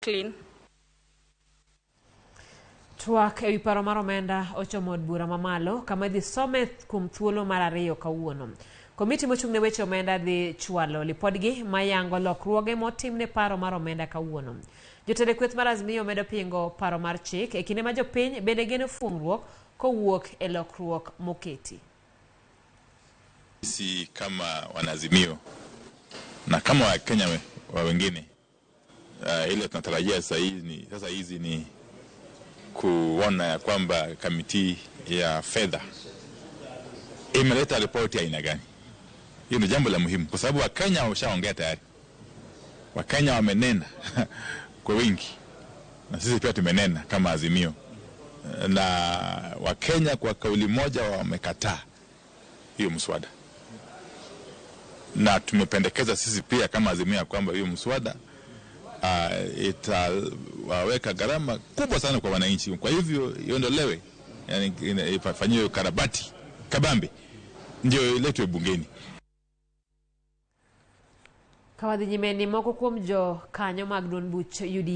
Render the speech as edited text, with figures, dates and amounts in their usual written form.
clean. Twak ewi paro mar omenda ochomo od bura mamalo kama dhi some kuom thuolo mar ariyo kawuono. Komiti mochung' ne weche omenda dhi chwalo lipodgi mayango lokruoge motimne paro mar omenda kawuono. Jotende kweth mar Azimio medo pingo paro mar chik e kinde ma jopiny bende geno fuong'ruok kowuok e lokruok moketi. Sisi kama wanazimio na kama Wakenya wa wengine ile tunatarajia sasa hizi ni kuona ya kwamba kamiti ya fedha imeleta ripoti ya aina gani. Hiyo ni jambo la muhimu kwa sababu Wakenya washaongea tayari. Wakenya wamenena kwa wingi. Na sisi pia tumenena kama Azimio. Na Wakenya kwa kauli moja wamekataa hiyo mswada. Na tumependekeza sisi pia kama Azimio kwamba hiyo mswada itaweka gharama kubwa sana kwa wananchi. Kwa hivyo iondolewe, yani ifanywe karabati kabambe ndio iletwe bungeni. Kawadhi nyime ni moko kuom jo kanyo mag duond buch UDA